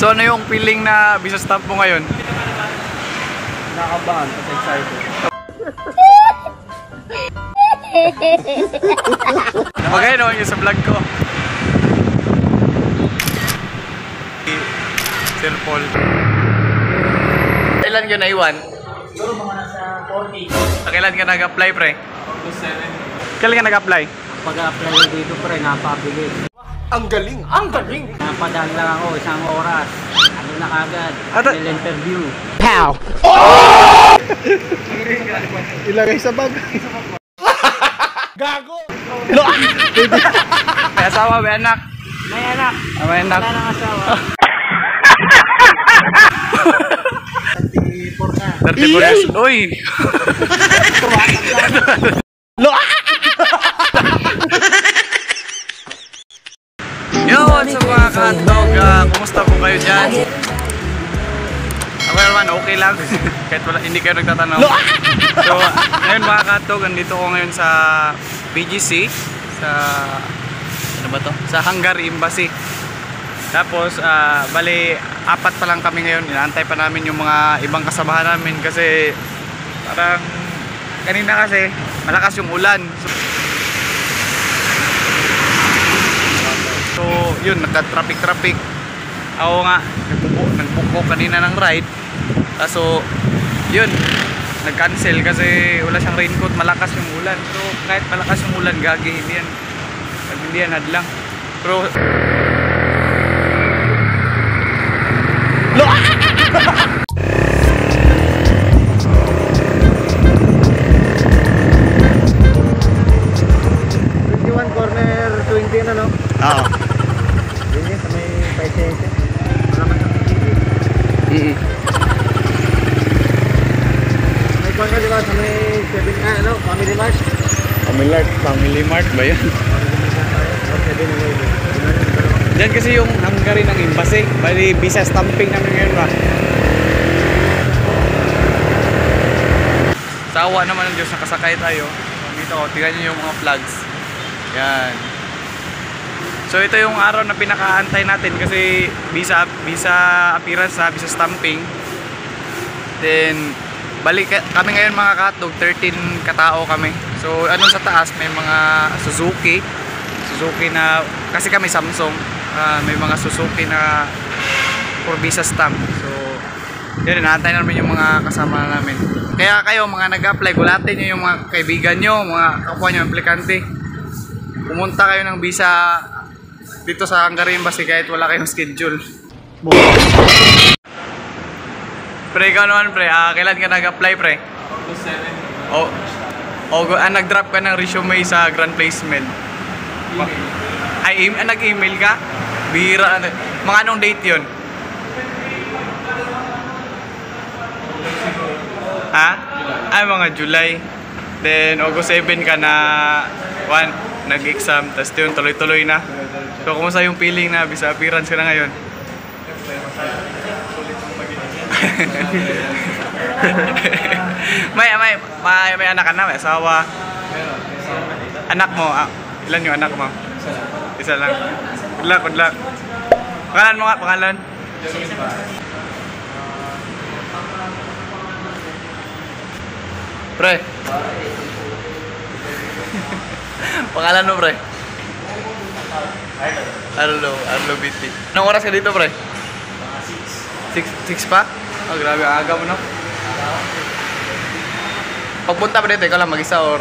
So ano yung feeling na visa stamp mo ngayon? Nakakabahan, kasi excited. Magay naman yung sa vlog ko. Sir Paul. Kailan ka naiwan? Siguro mga nasa 40. Kailan ka nag-apply, pre? August 7. Kailan ka nag-apply? Pag-apply dito pre, napabilis. Ang galing! Ang galing! Napadaan lang ako, isang oras. Ano na kagad? Interview. Pow! Ilagay sa bag. Gago! May asawa, may anak. May anak. May anak. Wala nang asawa. 34 na. 34 years. Uy! Yo, what's up mga ka-hotdog? Kumusta po kayo dyan? Ako naman, okay lang. Kahit wala, hindi kayo nagtatanong. So, ngayon mga ka-hotdog, andito ko ngayon sa BGC. Sa, ano ba to? Sa Hungary Embassy. Tapos, bali, 4 pa lang kami ngayon. Inaantay pa namin yung mga ibang kasamahan namin kasi parang kanina kasi malakas yung ulan. So, yun, nagka-traffic. Ako nga, nag-book ko kanina ng ride. Kaso, yun, nag-cancel kasi wala siyang raincoat, malakas yung ulan. So, kahit malakas yung ulan, gagi, hindi yan hadlang. Pero, Corner 20 na, no? oo. Yun yun, sa may 5 Malaman sa TV. May corner, di ba? Sa may 7, ano? Family Mart. Family Mart ba yan? Diyan kasi yung Hungary ng embassy. Bali, visa stamping namin ngayon ba? Sawa naman ng Diyos, nakasakay tayo. Dito ko, tingnan nyo yung mga flags. Yan. So ito yung araw na pinakaantay natin kasi visa appearance na visa stamping. Then balik kami ngayon mga ka-hotdog, 13 katao kami. So ano sa taas may mga Suzuki na kasi kami Samsung, may mga Suzuki na for visa stamp. So yun, inaantay namin yung mga kasama namin. Kaya kayo mga nag-apply, gulatin nyo yung mga kaibigan nyo, mga kapwa nyo, aplikante. Pumunta kayo ng visa dito sa Hungary Embassy kahit wala kayong schedule. Pre, ikaw naman pre, kailan ka nag-apply pre? August 7. Nag-drop ka ng resume sa Grand Placement. Nag-email ka? Bihira. Mga anong date yun? Ha? Ay, mga July. Then, August 7 ka na nag-exam, tapos yun, tuloy-tuloy na. So, kumusta yung feeling na visa appearance ka na ngayon? may anak ka na, may asawa. Anak mo, ilan yung anak mo? Isa lang. Good luck. Pangalan mo nga, pangalan? Pre. Pangalan mo, pre? Arlo BT. Anong oras ka dito, pre? 6 pa? Oh, grabe, aga mo, no? Pagpunta pa dito, ikaw lang mag-isa or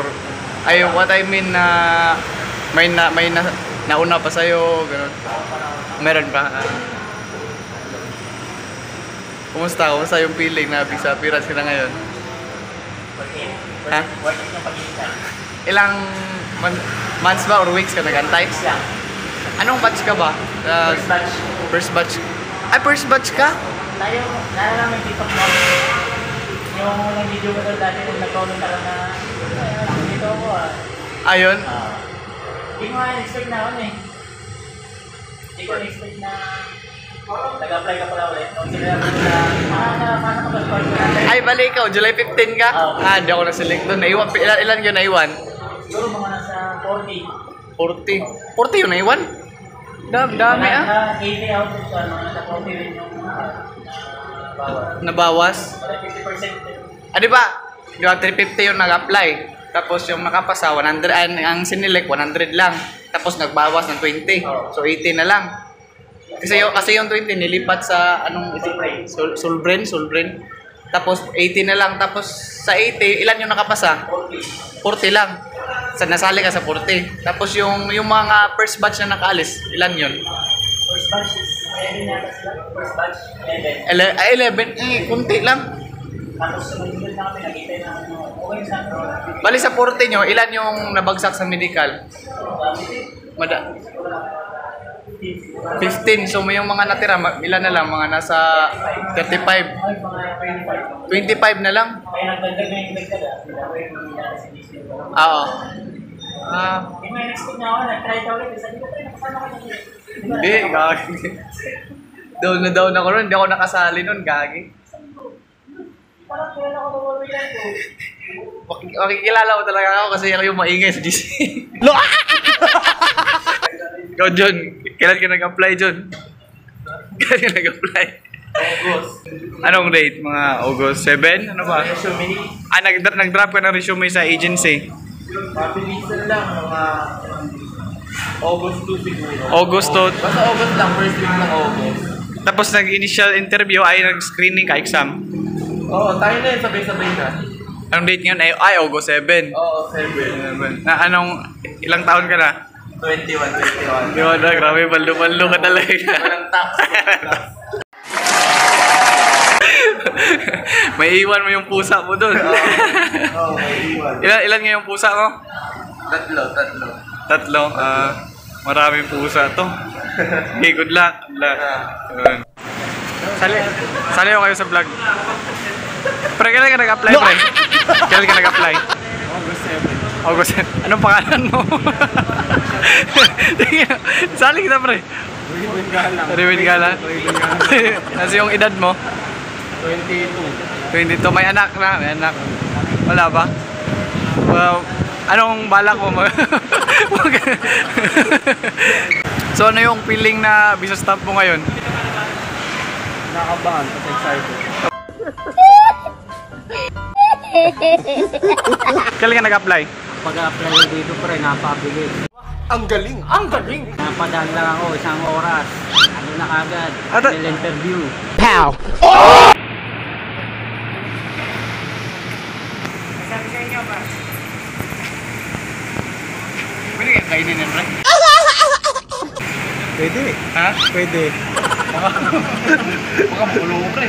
what I mean na may nauna pa sa'yo, gano'n. Meron pa. Kumusta yung feeling na visa appearance ka na ngayon? Ha? Ilang months ba or weeks ka nag-antay? Anong batch ka ba? First batch. Ay, first batch ka? Tayo, namin dito mo. Yung unang video ko doon dati kung nag-comment ako na dito ako Ayun? Hindi ko nga expect na ako eh. Hindi ko expect na nag-apply ka pala ulit. Kung sila na Ay, bali ikaw, July 15 ka? Hindi ako na-select doon. Ilan yun naiwan? siguro mga nasa 40. 40 yun naiwan? Dami ah. 80 out of nasa-40 rin yung bawat. Nabawas. Para 50%. Di ba? Di ba 350 yung nag-apply. Tapos yung nakapasa 100 ang sinilek 100 lang. Tapos nagbawas ng 20. So 80 na lang. Kasi yung 20 nilipat sa anong Solbren. Tapos 80 na lang. Tapos sa 80 ilan yung nakapasa? 40 lang. Nasali ka sa 40. Tapos yung mga first batch na nakaalis, ilan yun? First batch is 11 yata sila. First batch 11. 11, kunti lang. Tapos sumunod na kami, nakita na okay sa akin. Bali sa 40 nyo, ilan yung nabagsak sa medical? 15. So may yung mga natira, ilan na lang? Mga nasa 35. 25 na lang? Kaya nagdagdag na yung nagdala. Oo. Yung may next na ako, nag-try ka ulit. Sabi ko, nakasama ka niya. Hindi, gagi. Down ako ron. Hindi ako nakasali nun, gagi. Parang kailan ako nawawilan ko. Makikilala ko talaga ako kasi ako yung maingay sa GC. Ikaw, John. Kailan ka nag-apply, John? Kailan ka nag-apply? August. Anong date? Mga August 7? Ano ba? Resume. Nag-drop ka ng resume sa agency. Mabilisan lang, mga August 2 siguro. August 2. Basta August lang, first week ng August. Tapos nag-initial interview ay nag-screening ka, exam. Oo, tayo na yun, sabay-sabay na. Anong date ngayon? Ay, August 7. Oo, 7. Na anong, ilang taon ka na? 21. Di ba na, grabe, baldo-baldo ka talaga. Walang tax. May iwan mo yung pusa mo doon. Oo, may iwan. Ilan nga yung pusa mo? Tatlo. Maraming pusa to. Okay, good luck. Yun. Sali ko kayo sa vlog. Pre, kailan ka nag-apply, pre? Kailan ka nag-apply? August 7. Anong pangalan mo? Sali kita, pre. Riwin Gala. Kasi yung edad mo? 22. May anak na? May anak. Wala ba? Well, anong balak mo? So, ano yung feeling na visa stamp mo ngayon? Nakabahan, kasi excited. Kailan ka nag-apply? Pag-apply ko dito pre, napabilis. Ang galing! Napadaan lang ako, isang oras. Ano na kagad? May interview. Pow! Sabi sa inyo ba? Pwede kaya kainin yan, pre? Pwede. Ha? Pwede. Baka pulo, pre.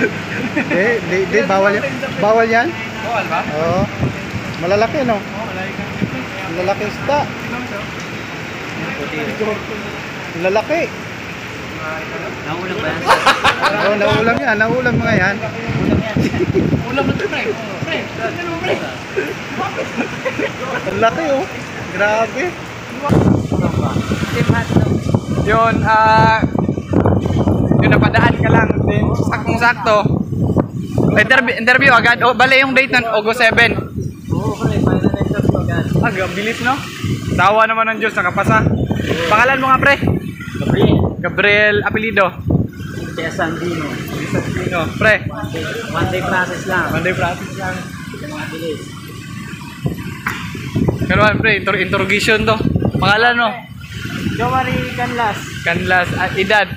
Di, bawal yan. Bawal yan? Bawal ba? Oo. Malalaki, no? Oo, malay ka. Malalaki isda. Malalaki. Nahulog ba yan? Oo, naulam yan. Naulam mga yan. Ulam na ito, pre. Pre, ganun, pre. Ang laki, oh. Grabe. Team hotdog. Yun, yun, napadaan ka lang. Then, saktong-sakto. Interview agad. O, bali yung date ng August 7. Oo pre, final interview agad. Bilis, no? Tawa naman ng Diyos, nakapasa. Pangalan mo nga, pre? Gabriel Apelido. Kaya Sandino. Sino? Pre? One day process lang. Monday practice lang. Mabilis. Kanuan, pre? Interrogation to. Pangalan, no? Jomari Canlas. Kanlas. Edad?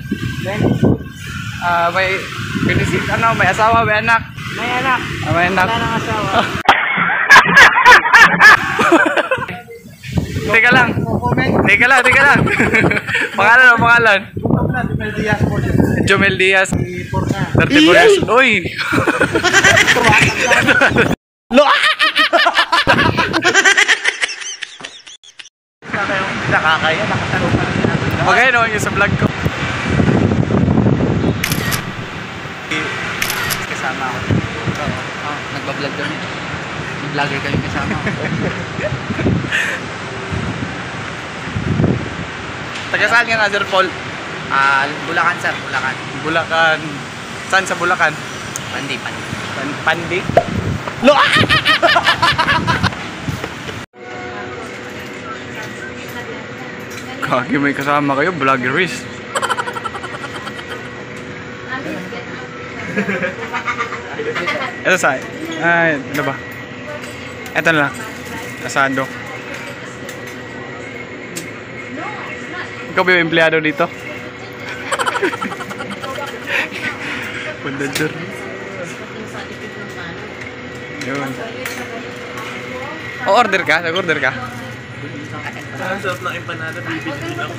20. May 26, may asawa, may anak. May anak. May anak. Wala nang asawa. Teka lang. Pangalan mo, pangalan? Jomel Diaz. 34 years. Uy! Nakakaya, nakatanong pa rin natin. Magay naman yung sa vlog ko. Kasama ako. Nagbablog daw niya. Vlogger kami kasama ako. Taga saan ka na, Sir Paul? Bulacan sir, Bulacan. Bulacan. Saan sa Bulacan? Pandi. Pandi? Kagi may kasama kayo, vloggeries. Ito sa... Ay, ano ba? Ito na lang. Asado. Ikaw ba yung empleyado dito? Pundadur. Yun. O-order ka? Nag-order ka? Ang sarap ng empanada, bibili ako.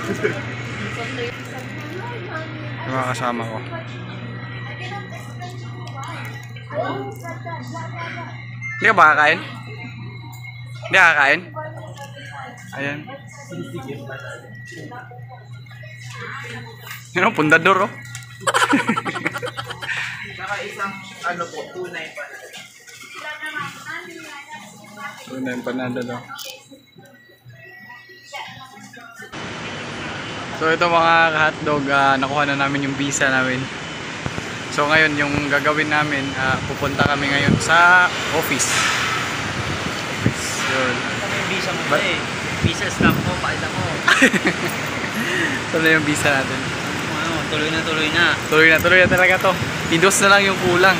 Yung mga kasama ko. Hindi ka ba kakain? Hindi ka kakain? Ayan. Yun o, pundador o. Saka isang, ano po, tunay pa. Tunay empanada daw. So ito mga hotdog, nakuha na namin yung visa namin. So ngayon yung gagawin namin, pupunta kami ngayon sa office. Yun. Ano yung visa mo ba eh? Visa stamp mo, pakita mo. Ito na yung visa natin. Ano, tuloy na tuloy na. Tuloy na talaga to. Pidos na lang yung kulang.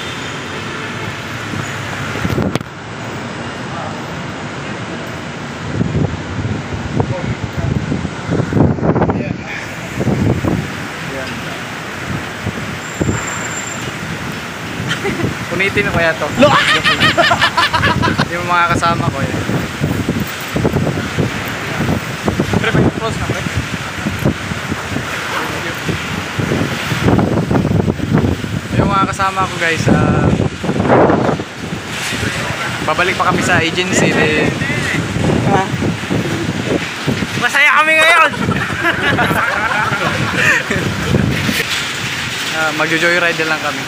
Punitin ko kaya to. Yung mga kasama ko yan. Pre, may close na pre. Yung mga kasama ko guys, babalik pa kami sa agency. Masaya kami ngayon! Magjo-joyride lang kami.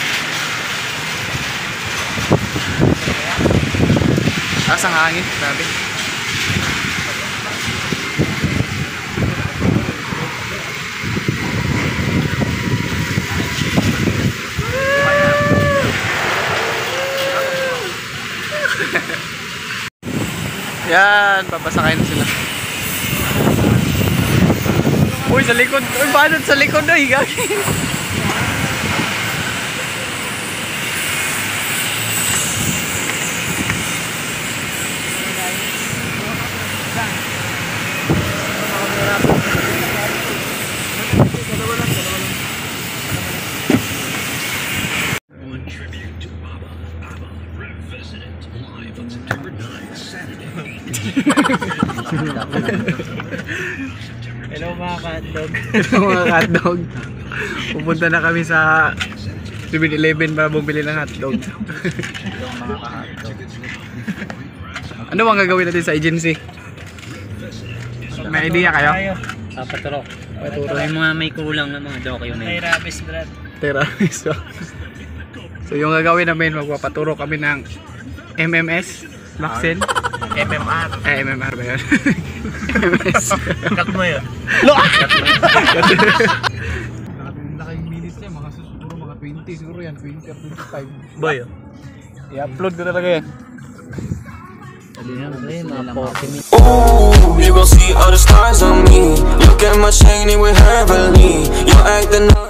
Taas ang hangin, grabe. Yan, papasakay na sila. Uy, sa likod. Uy, banat sa likod na, higagi. Hello mga hotdog. Mga hotdog. Pupunta na kami sa 7-Eleven para bumili ng hotdog. Ano bang gagawin natin sa agency? May idea kayo? Paturok. Yung mga may kulang na mga document. May rabis brad. Terapis. So yung gagawin namin, magpapaturo kami ng MMS vaccine. MMR. MMR ba yun? MMS. Cut mo yun. Naka-yung minutes niya, siguro mga 20, siguro yan, 20 or 25. Boy, I-upload ko talaga yan. Ooh, you gon' see all the stars on me. Look at my chain, it with heavily. You acting up.